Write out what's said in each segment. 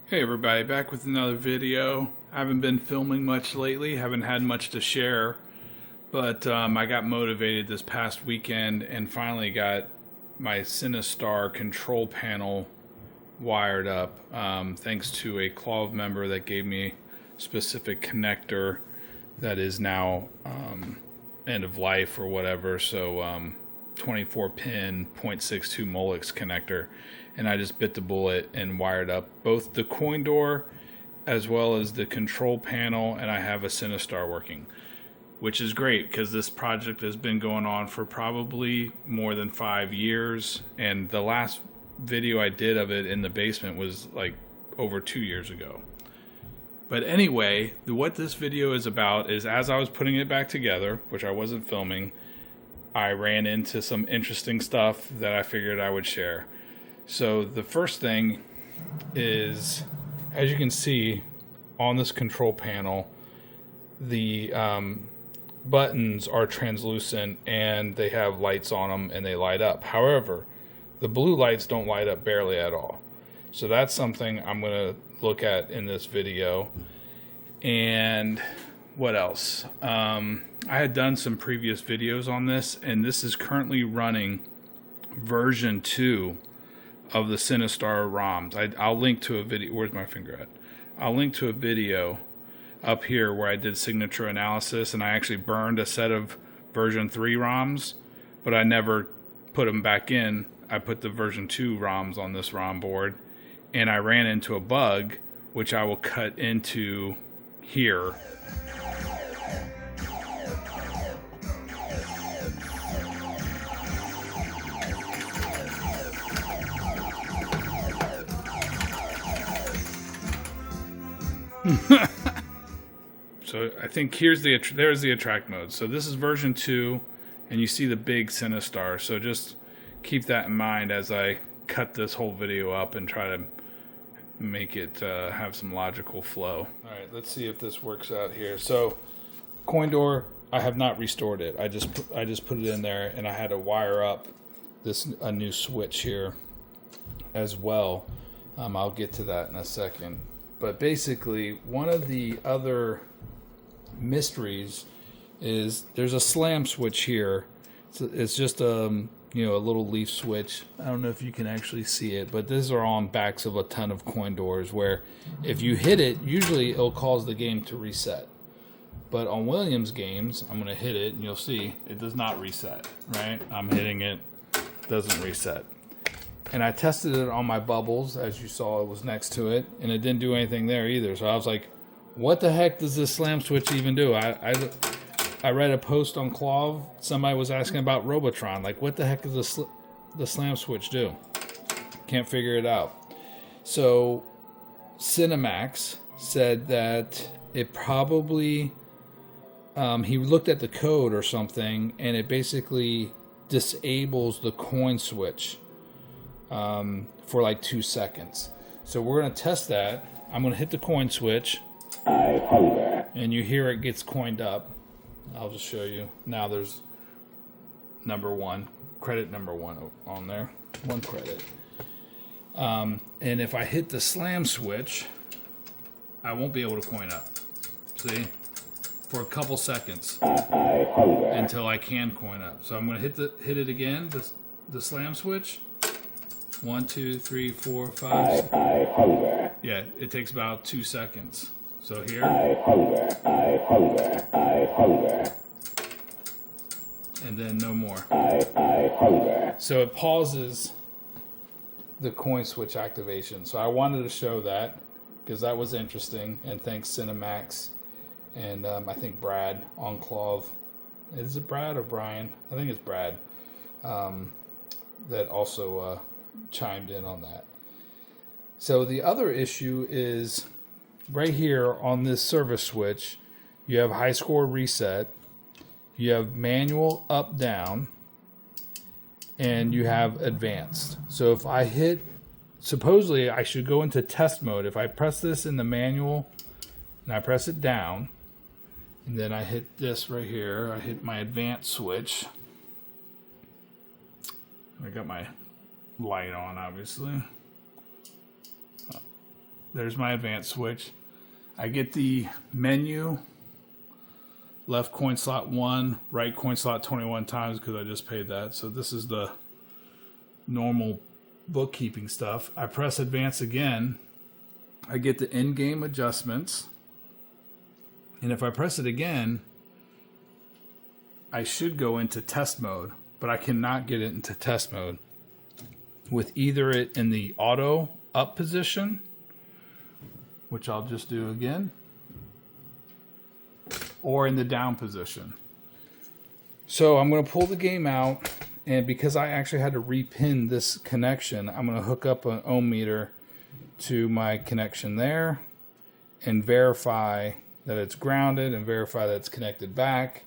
Hey everybody, back with another video. I haven't been filming much lately, haven't had much to share, but I got motivated this past weekend and finally got my Sinistar control panel wired up, thanks to a KLOV member that gave me a specific connector that is now end of life or whatever, so 24 pin 0.62 Molex connector, and I just bit the bullet and wired up both the coin door as well as the control panel, and I have a Sinistar working, which is great because this project has been going on for probably more than 5 years, and the last video I did of it in the basement was like over 2 years ago. But anyway, what this video is about is, as I was putting it back together, which I wasn't filming, I ran into some interesting stuff that I figured I would share. So the first thing is, as you can see on this control panel, the buttons are translucent and they have lights on them and they light up. However, the blue lights don't light up barely at all. So that's something I'm going to look at in this video. And what else? I had done some previous videos on this, and this is currently running version 2 of the Sinistar ROMs. I'll link to a video. Where's my finger at? I'll link to a video up here where I did signature analysis, and I actually burned a set of version 3 ROMs, but I never put them back in. I put the version 2 ROMs on this ROM board, and I ran into a bug, which I will cut into here. So I think there's the attract mode. So this is version 2, and you see the big Sinistar. So just keep that in mind as I cut this whole video up and try to make it have some logical flow. All right, let's see if this works out here. So coin door, I have not restored it. I just put it in there, and I had to wire up a new switch here as well. I'll get to that in a second. But basically, one of the other mysteries is there's a slam switch here. It's just a little leaf switch. I don't know if you can actually see it, but these are on backs of a ton of coin doors where if you hit it, usually it'll cause the game to reset. But on Williams games, I'm going to hit it and you'll see it does not reset, right? I'm hitting it, doesn't reset. And I tested it on my bubbles, as you saw, it was next to it, and it didn't do anything there either. So I was like, what the heck does this slam switch even do? I read a post on KLOV. Somebody was asking about Robotron. Like, what the heck does the slam switch do? Can't figure it out. So Cinemax said that it probably, he looked at the code or something, and it basically disables the coin switch for like 2 seconds. So we're going to test that. I'm going to hit the coin switch, and you hear it gets coined up. I'll just show you. Now there's credit number 1 on there. 1 credit. And if I hit the slam switch, I won't be able to coin up. See? For a couple seconds until I can coin up. So I'm going to hit it again, the slam switch. 1, 2, 3, 4, 5. Yeah, it takes about 2 seconds. So here. And then no more. So it pauses the coin switch activation. So I wanted to show that because that was interesting. And thanks Cinemax and I think Brad on KLOV. Is it Brad or Brian? I think it's Brad. That also chimed in on that. So the other issue is right here on this service switch, you have high score reset, you have manual up down, and you have advanced. So if I hit, supposedly I should go into test mode. If I press this in the manual and I press it down, and then I hit this right here, I hit my advanced switch. I got my light on, obviously. there's my advanced switch. I get the menu, left coin slot 1, right coin slot 21 times because I just paid that. So this is the normal bookkeeping stuff. I press advance again. I get the in-game adjustments. And if I press it again, I should go into test mode, but I cannot get it into test mode with either it in the auto up position, which I'll just do again, or in the down position. So I'm going to pull the game out, and because I actually had to repin this connection, I'm going to hook up an ohm meter to my connection there and verify that it's grounded and verify that it's connected back.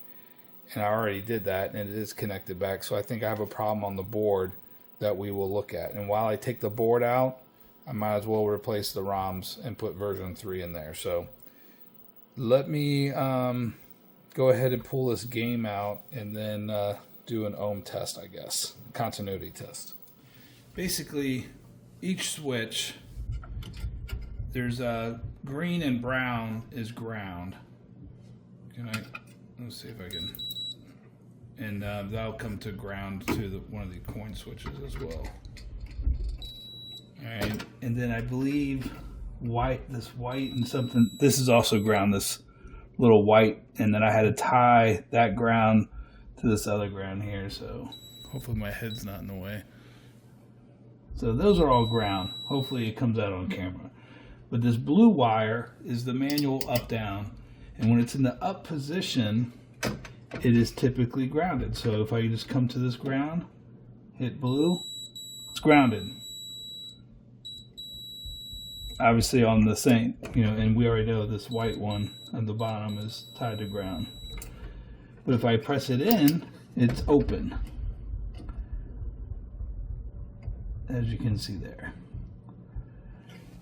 And I already did that, and it is connected back. So I think I have a problem on the board that we will look at. And while I take the board out, I might as well replace the ROMs and put version 3 in there. So let me go ahead and pull this game out and then do an ohm test, I guess. Continuity test. Basically, each switch, there's a green and brown is ground. Let's see if I can. And that'll come to ground to one of the coin switches as well. All right, and then I believe this white and something, this is also ground, this little white, and then I had to tie that ground to this other ground here, so hopefully my head's not in the way. So those are all ground. Hopefully it comes out on camera. But this blue wire is the manual up-down, and when it's in the up position, it is typically grounded. So if I just come to this ground, hit blue, it's grounded. Obviously on the same, and we already know this white one at the bottom is tied to ground. But if I press it in, it's open, as you can see there.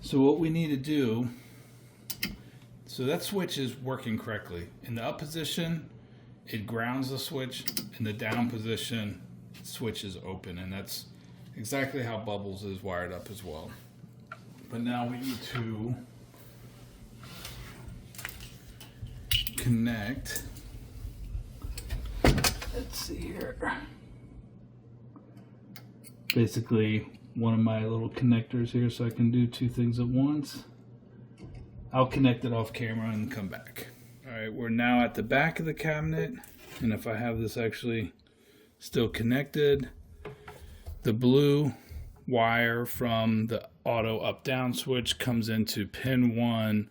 So what we need to do, so that switch is working correctly. In the up position, it grounds the switch. In the down position, switch is open, and that's exactly how Bubbles is wired up as well. But now we need to connect. Let's see here. Basically, one of my little connectors here so I can do two things at once. I'll connect it off camera and come back. All right, we're now at the back of the cabinet, and if I have this actually still connected, the blue wire from the auto up-down switch comes into pin 1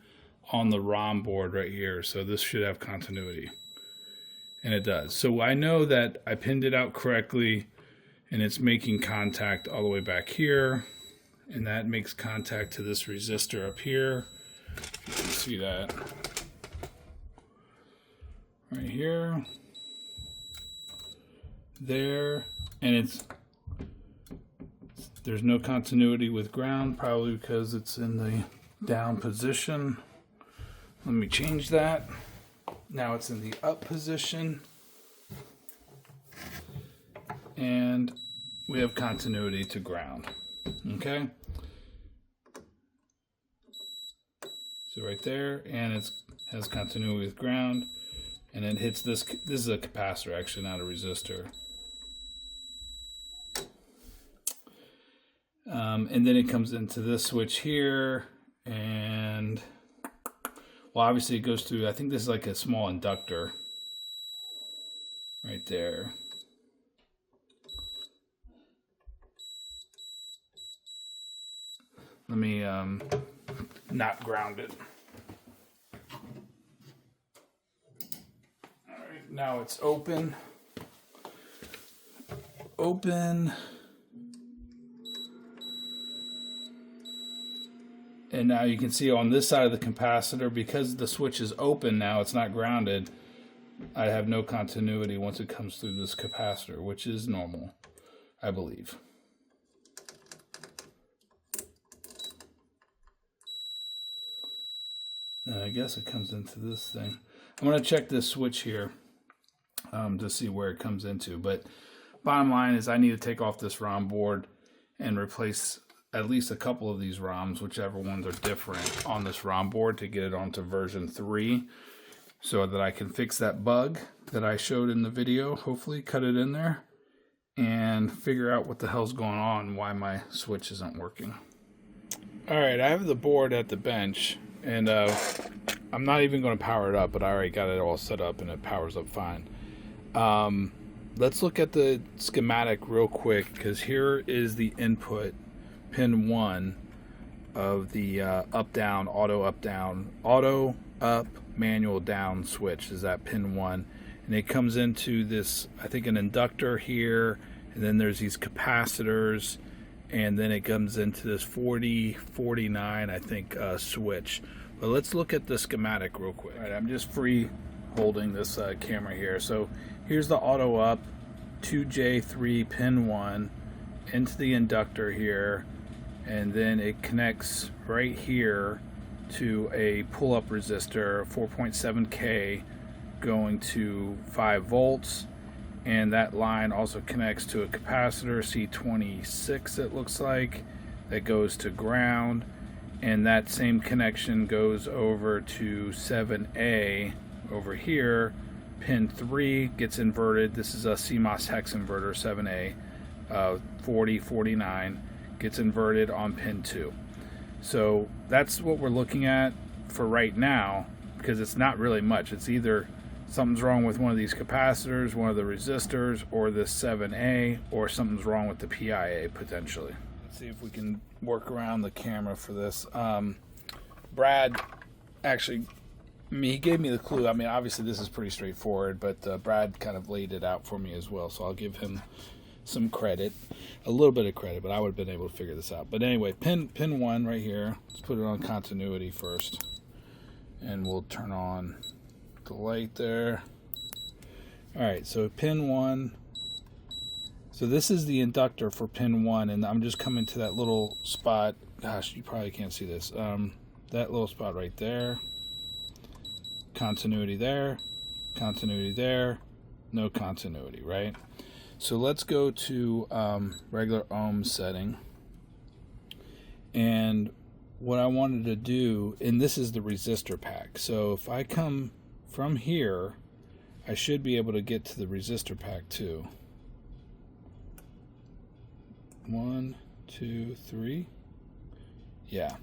on the ROM board right here, so this should have continuity, and it does. So I know that I pinned it out correctly, and it's making contact all the way back here, and that makes contact to this resistor up here. You can see that right here, there, and there's no continuity with ground, probably because it's in the down position. Let me change that. Now it's in the up position, and we have continuity to ground. Okay, so right there, and it has continuity with ground, and it hits this. This is a capacitor, actually, not a resistor. And then it comes into this switch here, and well, obviously it goes through, I think this is like a small inductor right there. Let me not ground it. All right, now it's open. Open. And now you can see on this side of the capacitor, because the switch is open now, it's not grounded, I have no continuity once it comes through this capacitor, which is normal, I believe. And I guess it comes into this thing. I'm going to check this switch here to see where it comes into. But bottom line is I need to take off this ROM board and replace at least a couple of these ROMs, whichever ones are different, on this ROM board to get it onto version 3 so that I can fix that bug that I showed in the video, hopefully cut it in there, and figure out what the hell's going on and why my switch isn't working. Alright, I have the board at the bench, and I'm not even going to power it up, but I already got it all set up and it powers up fine. Let's look at the schematic real quick, because here is the input, pin 1 of the up-down, auto up, manual down switch is that pin 1. And it comes into this, I think, an inductor here, and then there's these capacitors, and then it comes into this 49, I think, switch. But let's look at the schematic real quick. All right, I'm just free holding this camera here. So here's the auto up, 2J3 pin 1 into the inductor here, and then it connects right here to a pull-up resistor, 4.7K, going to 5 volts, and that line also connects to a capacitor, C26 it looks like, that goes to ground, and that same connection goes over to 7A over here. Pin 3 gets inverted. This is a CMOS hex inverter, 7A, 49, gets inverted on pin 2. So that's what we're looking at for right now, because it's not really much. It's either something's wrong with one of these capacitors, one of the resistors, or this 7A, or something's wrong with the PIA potentially. Let's see if we can work around the camera for this. Brad actually, he gave me the clue. I mean, obviously this is pretty straightforward, but Brad kind of laid it out for me as well, so I'll give him some credit, a little bit of credit, but I would have been able to figure this out. But anyway, pin 1 right here. Let's put it on continuity first, and we'll turn on the light there. Alright, so pin 1. So this is the inductor for pin 1, and I'm just coming to that little spot. Gosh, you probably can't see this. That little spot right there. Continuity there. Continuity there. No continuity, right? So let's go to regular ohm setting. And what I wanted to do, and this is the resistor pack. So if I come from here, I should be able to get to the resistor pack too. 1, 2, 3. Yeah.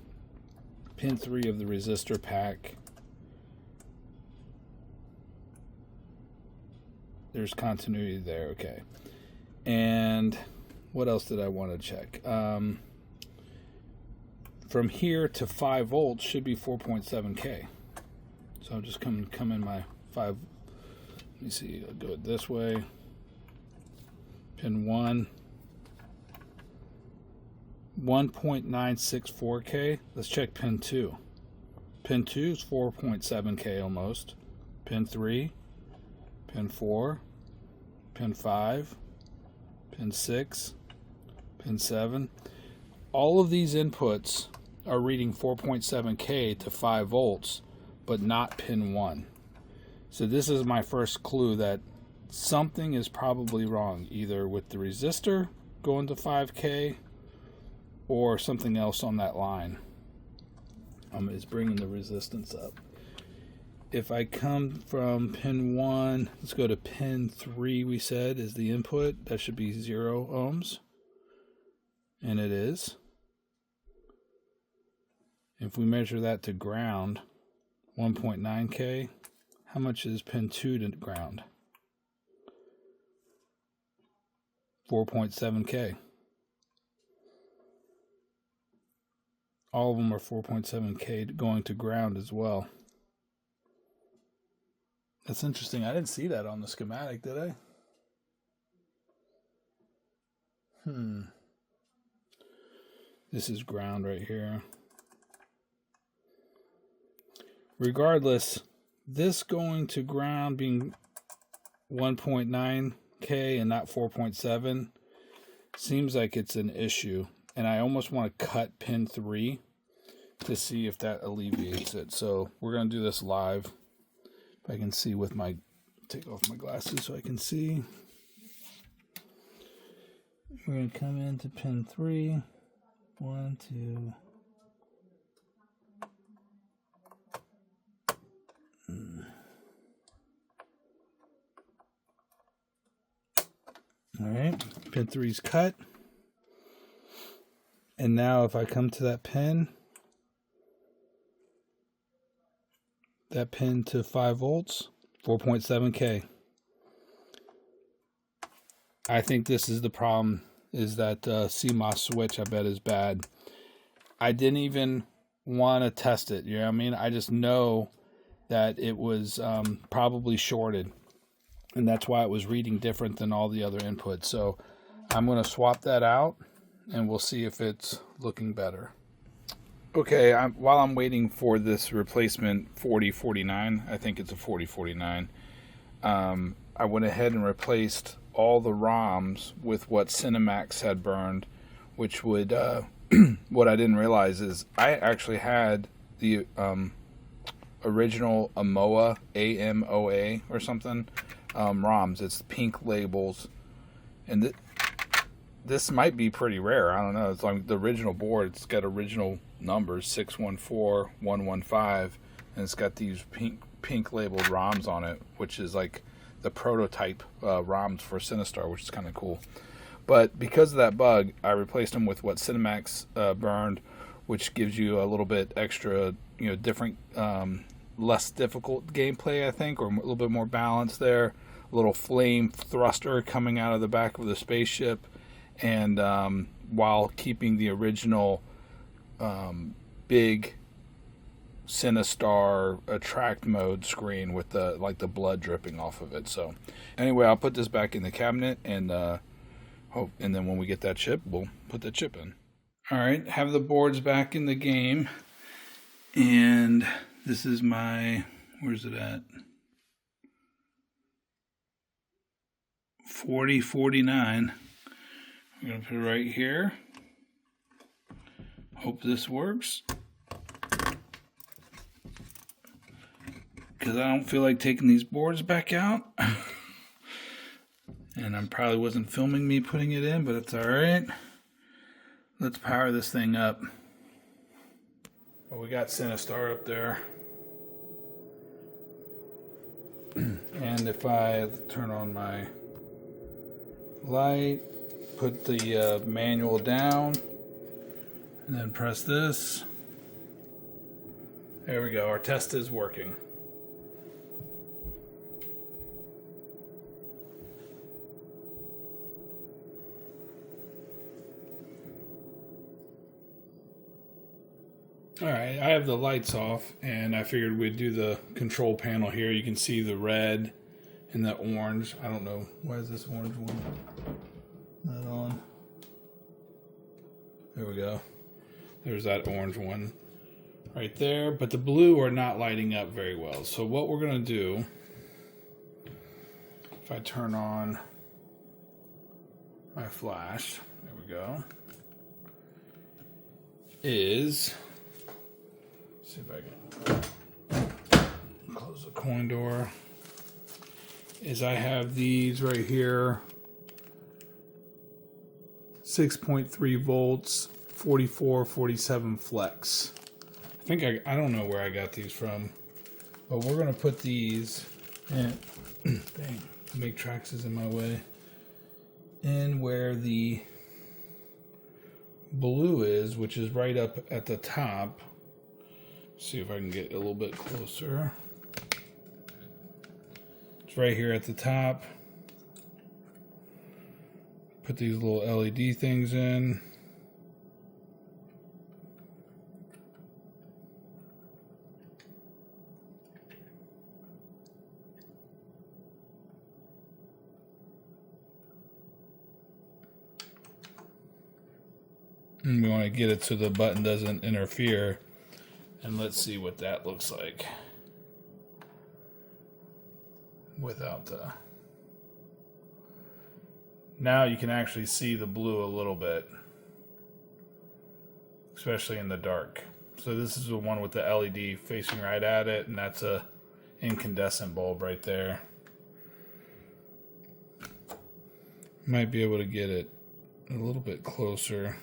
Pin 3 of the resistor pack. There's continuity there, okay. And what else did I want to check? From here to 5 volts should be 4.7K. So I'll just come in my 5. Let me see, I'll do it this way. Pin 1. 1.964K. Let's check pin 2. Pin 2 is 4.7K almost. Pin 3. Pin 4. Pin 5. Pin 6, pin 7. All of these inputs are reading 4.7K to 5 volts, but not pin 1. So this is my first clue that something is probably wrong, either with the resistor going to 5K or something else on that line. Is bringing the resistance up. If I come from pin 1, let's go to pin 3, we said, is the input. That should be 0 ohms. And it is. If we measure that to ground, 1.9K, how much is pin 2 to ground? 4.7K. All of them are 4.7K going to ground as well. That's interesting. I didn't see that on the schematic, did I? This is ground right here. Regardless, this going to ground being 1.9K and not 4.7 seems like it's an issue. And I almost want to cut pin 3 to see if that alleviates it. So we're going to do this live. If I can see with my, take off my glasses so I can see. We're going to come into pin 3. 1, 2. All right, pin 3's cut. And now if I come to that pin to 5 volts, 4.7K. I think this is the problem, is that CMOS switch, I bet, is bad. I didn't even want to test it, you know what I mean? I just know that it was probably shorted, and that's why it was reading different than all the other inputs. So I'm going to swap that out, and we'll see if it's looking better. Okay, while I'm waiting for this replacement 4049, I think it's a 4049, I went ahead and replaced all the ROMs with what Cinemax had burned, which would, what I didn't realize is I actually had the original AMOA, AMOA or something, ROMs. It's pink labels, and this might be pretty rare. I don't know. It's like the original board. It's got original numbers, 614115, and it's got these pink labeled ROMs on it, which is like the prototype ROMs for Sinistar, which is kind of cool. But because of that bug, I replaced them with what Cinemax burned, which gives you a little bit extra, different, less difficult gameplay, I think, or a little bit more balance there. A little flame thruster coming out of the back of the spaceship, and while keeping the original big Sinistar attract mode screen with the blood dripping off of it. So anyway, I'll put this back in the cabinet, and and then when we get that chip, we'll put the chip in. All right, have the boards back in the game, and this is my, where's it at? 4049. I'm gonna put it right here. Hope this works, because I don't feel like taking these boards back out. And I probably wasn't filming me putting it in, but it's all right. Let's power this thing up. Well, we got Sinistar up there. And if I turn on my light, put the manual down, and then press this. There we go. Our test is working. Alright, I have the lights off, and I figured we'd do the control panel here. You can see the red and the orange. I don't know, why is this orange one not on? There we go. There's that orange one right there, but the blue are not lighting up very well. So what we're going to do, if I turn on my flash, there we go, is, see if I can close the coin door, is I have these right here, 6.3 volts, 4447 flex. I think I don't know where I got these from, but we're gonna put these in, dang, Matrix is in my way, in where the blue is, which is right up at the top. See if I can get a little bit closer. It's right here at the top. Put these little LED things in. And we want to get it so the button doesn't interfere. And let's see what that looks like without the... Now you can actually see the blue a little bit, especially in the dark. So this is the one with the LED facing right at it, and that's a incandescent bulb right there. Might be able to get it a little bit closer.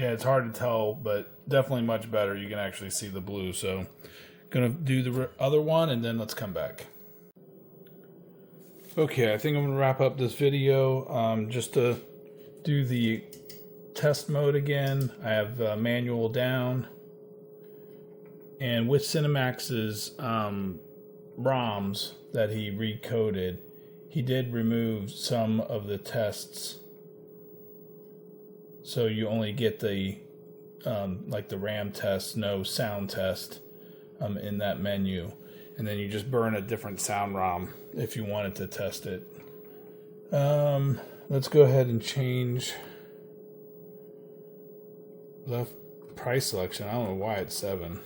Yeah, it's hard to tell, but definitely much better. You can actually see the blue. So gonna do the other one and then let's come back. Okay, I think I'm gonna wrap up this video just to do the test mode again. I have manual down, and with Cinemax's ROMs that he recoded, he did remove some of the tests, so you only get the like the RAM test, no sound test in that menu, and then you just burn a different sound ROM if you wanted to test it. Let's go ahead and change the price selection. I don't know why it's 7.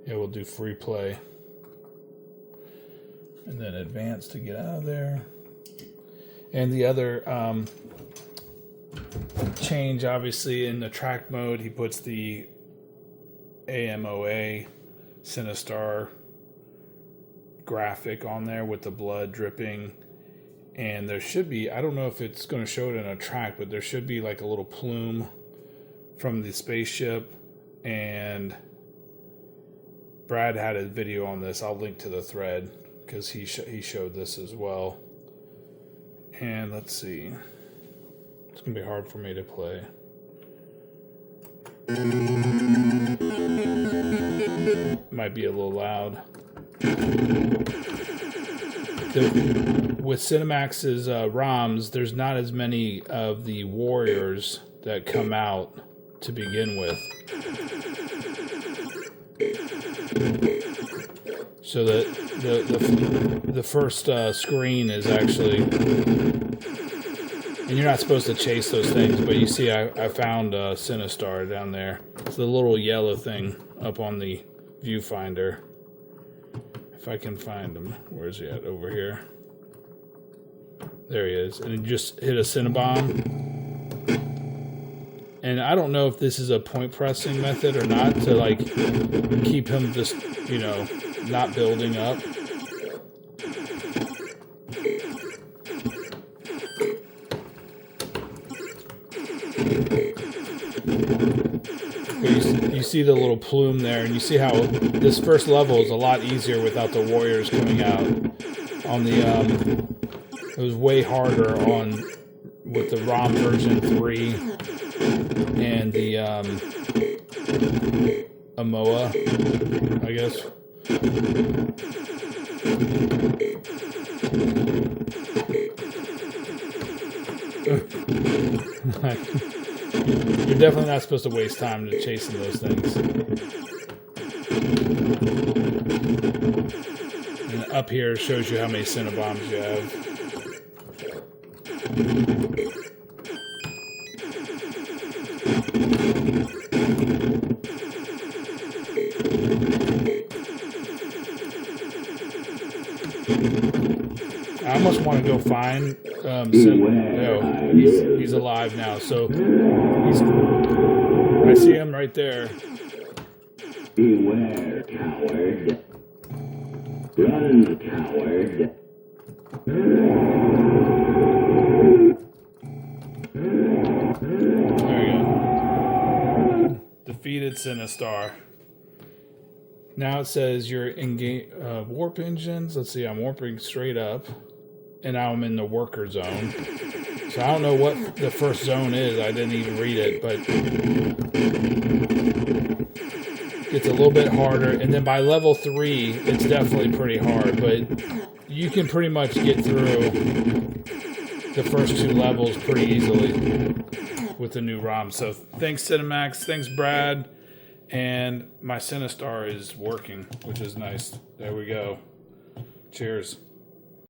Yeah, we'll do free play. And then advanced to get out of there. And the other change, obviously, in the track mode, he puts the AMOA Sinistar graphic on there with the blood dripping. And there should be, I don't know if it's going to show it in a track, but there should be like a little plume from the spaceship. And Brad had a video on this. I'll link to the thread because he showed this as well. And let's see. It's going to be hard for me to play. Might be a little loud. With Cinemax's ROMs, there's not as many of the warriors that come out to begin with. So the first screen is actually, and you're not supposed to chase those things, but you see I found Sinistar down there. It's the little yellow thing up on the viewfinder. If I can find him. Where is he at? Over here. There he is. And he just hit a Cinnabomb. And I don't know if this is a point pressing method or not to like keep him just, you know, not building up. You see the little plume there, and you see how this first level is a lot easier without the warriors coming out. On the it was way harder on with the ROM version 3 and the AMOA, I guess. You're definitely not supposed to waste time to chasing those things. And up here shows you how many Cinnabombs you have. I almost want to go find he's alive now, so I see him right there. Beware, coward. Run, coward. There you go. Defeated Sinistar. Now it says you're in game warp engines. Let's see, I'm warping straight up, and now I'm in the worker zone. So I don't know what the first zone is. I didn't even read it, but it's a little bit harder. And then by level 3, it's definitely pretty hard, but you can pretty much get through the first 2 levels pretty easily with the new ROM. So thanks Cinemax, thanks Brad. And my Sinistar is working, which is nice. There we go. Cheers.